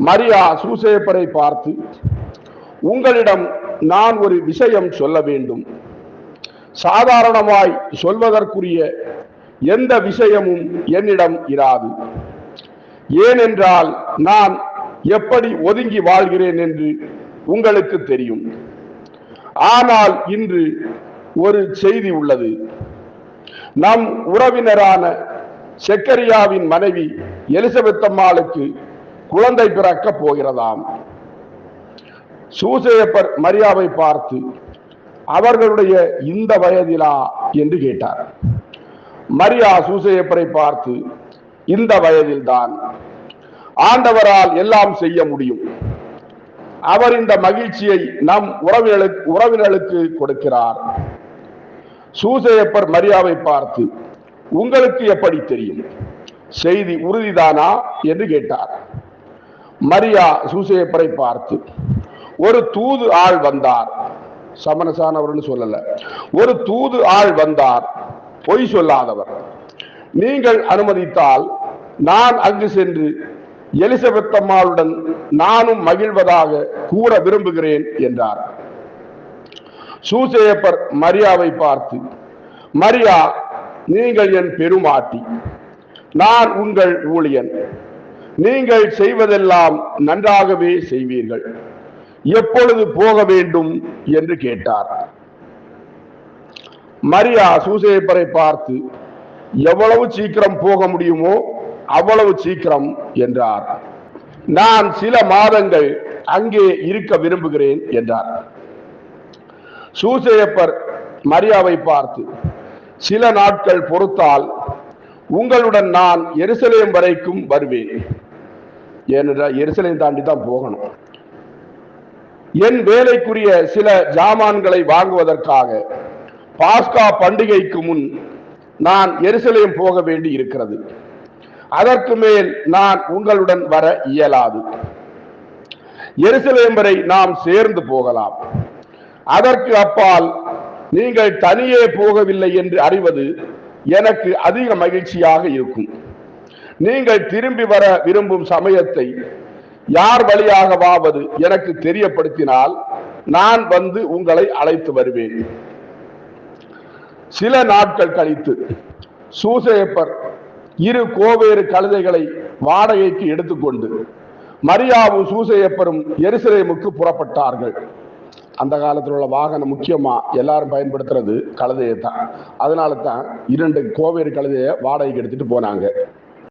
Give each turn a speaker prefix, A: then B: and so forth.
A: மரியா சூசேப்பரை பார்த்து, உங்களிடம் நான் ஒரு விஷயம் சொல்ல வேண்டும். சாதாரணமாய் சொல்வதற்குரிய எந்த விஷயமும் என்னிடம் இராது. ஏனென்றால் நான் எப்படி ஒதுங்கி வாழ்கிறேன் என்று உங்களுக்கு தெரியும். ஆனால் இன்று ஒரு செய்தி உள்ளது. நம் உறவினரான செக்கரியாவின் மனைவி எலிசபெத் அம்மாளுக்கு குழந்தை பிறக்க போகிறதாம். சூசேப்பர் மரியாவை பார்த்து, அவர்களுடைய இந்த வயதிலா என்று கேட்டார். மரியா சூசேப்பரை பார்த்து, இந்த வயதில்தான், ஆண்டவரால் எல்லாம் செய்ய முடியும். அவர் இந்த மகிழ்ச்சியை நம் உறவினர்களுக்கு கொடுக்கிறார். சூசேப்பர் மரியாவை பார்த்து, உங்களுக்கு எப்படி தெரியும்? செய்தி உறுதிதானா என்று கேட்டார். மரியா சூசேப்பரை பார்த்து, ஒரு தூது ஆள் வந்தார். சமரசானவர்னு சொல்லல, ஒரு தூது ஆள் வந்தார், பொய் சொல்லாதவர். நீங்கள் அனுமதித்தால் நான் அங்கு சென்று எலிசபெத் அம்மாளுடன் நானும் மகிழ்வதாக கூற விரும்புகிறேன் என்றார். சூசேப்பர் மரியாவை பார்த்து, மரியா, நீங்கள் என் பெருமாட்டி, நான் உங்கள் ஊழியன். நீங்கள் செய்வதெல்லாம் நன்றாகவே செய்வீர்கள். எப்பொழுது போக வேண்டும் என்று கேட்டார். மரியா சூசேப்பரை பார்த்து, எவ்வளவு சீக்கிரம் போக முடியுமோ அவ்வளவு சீக்கிரம் என்றார். நான் சில மாதங்கள் அங்கே இருக்க விரும்புகிறேன் என்றார். சூசேப்பர் மரியாவை பார்த்து, சில நாட்கள் பொறுத்தால் உங்களுடன் நான் எருசலேம் வரைக்கும் வருவேன். ஏனென்றால் எருசலேம் தாண்டி தான் போகணும். என் வேலைக்குரிய சில ஜாமான்களை வாங்குவதற்காக பாஸ்கா பண்டிகைக்கு முன் நான் எருசலேம் போக வேண்டி இருக்கிறது. அதற்கு மேல் நான் உங்களுடன் வர இயலாது. எருசலேம் வரை நாம் சேர்ந்து போகலாம். அதற்கு அப்பால் நீங்கள் தனியே போகவில்லை என்று அறிவது எனக்கு அதிக மகிழ்ச்சியாக இருக்கும். நீங்கள் திரும்பி வர விரும்பும் சமயத்தை யார் வழியாகவாவது எனக்கு தெரியப்படுத்தினால் நான் வந்து உங்களை அழைத்து வருவேன். சில நாட்கள் கழித்து சூசேப்பர் 2 கோவேறு கழுதைகளை வாடகைக்கு எடுத்துக்கொண்டு மரியாவும் சூசேப்பரும் எருசலேமுக்கு புறப்பட்டார்கள். அந்த காலத்தில் உள்ள வாகனம் முக்கியமா எல்லாரும் பயன்படுத்துறது கழுதையை தான். அதனால தான் 2 கோவேறு கழுதையை வாடகைக்கு எடுத்துட்டு போனாங்க.